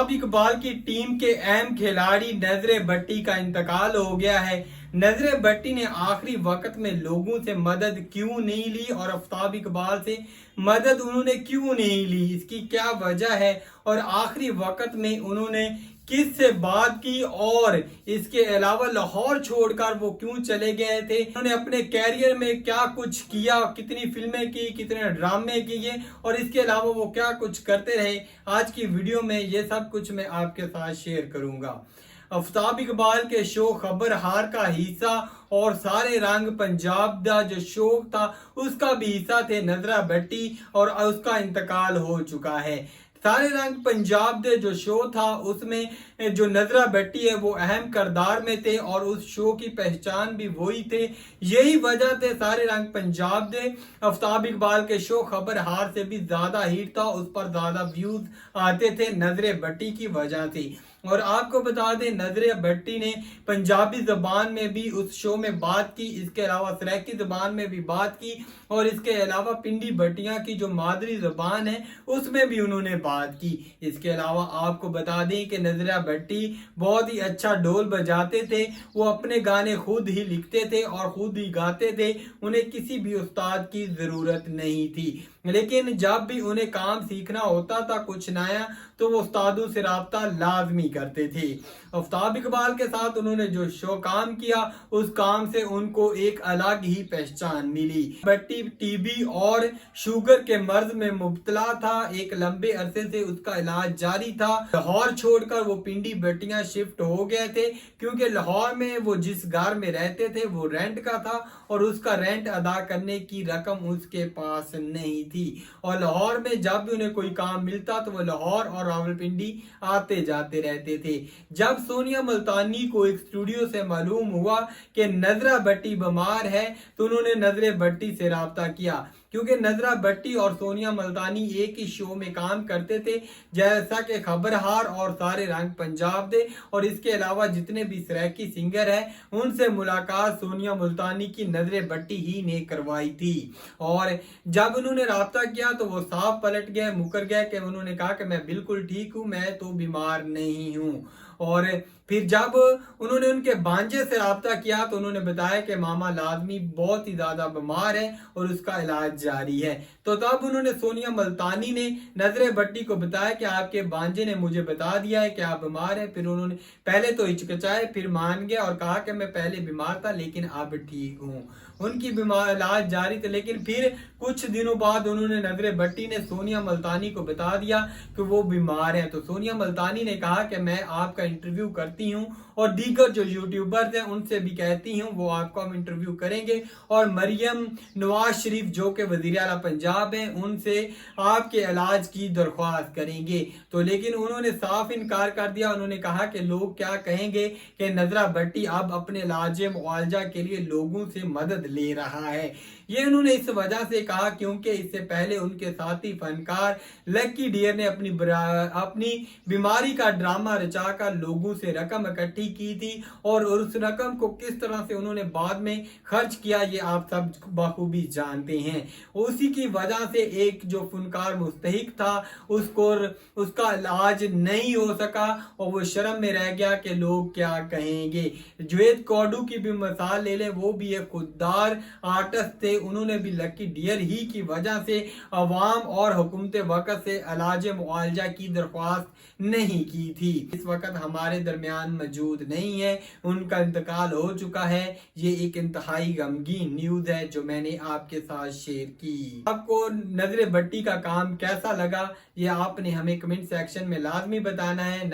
आफताब इकबाल की टीम के अहम खिलाड़ी नजर भट्टी का इंतकाल हो गया है। नजर भट्टी ने आखिरी वक्त में लोगों से मदद क्यों नहीं ली और आफताब इकबाल से मदद उन्होंने क्यों नहीं ली, इसकी क्या वजह है और आखिरी वक्त में उन्होंने किस से बात की और इसके अलावा लाहौर छोड़कर वो क्यों चले गए थे, उन्होंने अपने कैरियर में क्या कुछ किया, कितनी फिल्में की, कितने ड्रामे किए और इसके अलावा वो क्या कुछ करते रहे, आज की वीडियो में ये सब कुछ मैं आपके साथ शेयर करूंगा। आफताब इकबाल के शो खबर हार का हिस्सा और सारे रंग पंजाब का जो शो था उसका भी हिस्सा थे नजरा भट्टी और उसका इंतकाल हो चुका है। सारे रंग पंजाब दे जो शो था उसमें जो नजरा भट्टी है वो अहम किरदार में थे और उस शो की पहचान भी वही थे। यही वजह थे सारे रंग पंजाब दे आफताब इकबाल के शो खबर हार से भी ज्यादा हिट था, उस पर ज्यादा व्यूज आते थे नजरे भट्टी की वजह से। और आपको बता दें नजरे भट्टी ने पंजाबी जबान में भी उस शो में बात की, इसके अलावा सराइकी जबान में भी बात की और इसके अलावा पिंडी भट्टियां की जो मादरी जबान है उसमें भी उन्होंने बात की। इसके अलावा आपको बता दें कि नजरा भट्टी बहुत ही अच्छा ढोल बजाते थे, वो अपने गाने खुद ही लिखते थे और खुद ही गाते थे, उन्हें किसी भी उस्ताद की जरूरत नहीं थी। लेकिन जब भी उन्हें काम सीखना होता था कुछ नया तो वो उस्तादों से राब्ता लाजमी करते थे। आफताब इकबाल के साथ उन्होंने जो शो काम किया उस काम से उनको एक अलग ही पहचान मिली। भट्टी टीबी और शुगर के मर्ज में मुब्तला था, एक लंबे अरसे से उसका इलाज जारी था। लाहौर छोड़कर वो पिंडी भट्टियां शिफ्ट हो गए थे क्योंकि लाहौर में वो जिस घर में रहते थे वो रेंट का था और उसका रेंट अदा करने की रकम उसके पास नहीं थी और लाहौर में जब भी उन्हें कोई काम मिलता तो वो लाहौर और रावलपिंडी आते जाते रहते थे। जब सोनिया मुल्तानी को एक स्टूडियो से मालूम हुआ कि नजरा भट्टी बीमार है तो उन्होंने नजरे भट्टी से राब्ता किया क्योंकि नजरा भट्टी और सोनिया मुल्तानी एक ही शो में काम करते थे जैसा कि खबरहार और सारे रंग पंजाब दे और इसके अलावा जितने भी सराइकी सिंगर हैं उनसे मुलाकात सोनिया मुल्तानी की नजरे भट्टी ही ने करवाई थी। और जब उन्होंने राब्ता किया तो वो साफ पलट गए, मुकर गए कि उन्होंने कहा कि मैं बिल्कुल ठीक हूं, मैं तो बीमार नहीं हूं। और फिर जब उन्होंने उनके भांजे से राब्ता किया तो उन्होंने बताया कि मामा लाजमी बहुत ही ज्यादा बीमार है और उसका इलाज जारी है। तो तब उन्होंने सोनिया मुल्तानी ने नजरे भट्टी को बताया कि आपके भांजे ने मुझे बता दिया है कि आप बीमार हैं। फिर उन्होंने पहले तो हिचकिचाए फिर मान गया और कहा कि मैं पहले बीमार था लेकिन अब ठीक हूँ। उनकी बीमार इलाज जारी था लेकिन फिर कुछ दिनों बाद उन्होंने नजरे भट्टी ने सोनिया मुल्तानी को बता दिया कि वो बीमार है। तो सोनिया मुल्तानी ने कहा कि मैं आपका इंटरव्यू करती हूं और दीगर जो यूट्यूबर्स हैं उनसे भी कहती हूं वो आपको हम इंटरव्यू करेंगे और मरियम नवाज शरीफ जो कि वजीर आला पंजाब हैं उनसे आपके इलाज की दरख्वास्त करेंगे। तो लेकिन उन्होंने साफ इनकार कर दिया, उन्होंने कहा कि लोग क्या कहेंगे कि नजरा भट्टी अब अपने इलाज मुआवजा के लिए लोगों से मदद ले रहा है। ये उन्होंने इस वजह से कहा क्योंकि इससे पहले उनके साथी फनकार लकी डियर ने अपनी बीमारी का ड्रामा रचाकर लोगों से रकम इकट्ठी की थी और उस रकम को किस तरह से उन्होंने बाद में खर्च किया ये आप सब बखूबी जानते हैं। उसी की वजह से एक जो फनकार मुस्तहिक था उसको उसका इलाज नहीं हो सका और वो शर्म में रह गया कि लोग क्या कहेंगे। जुवेद कौडू की भी मिसाल ले लें, वो भी एक खुददार आर्टिस्ट थे, उन्होंने भी लकी डियर ही की वजह से अवाम और हुकूमत वक्त से इलाज मुआवजा की दरख्वास्त नहीं की थी। इस वक्त हमारे दरमियान मौजूद नहीं है, उनका इंतकाल हो चुका है। ये एक इंतहाई गमगीन न्यूज है जो मैंने आपके साथ शेयर की। आपको नजरे भट्टी का काम कैसा लगा ये आपने हमें कमेंट सेक्शन में लाजमी बताना है।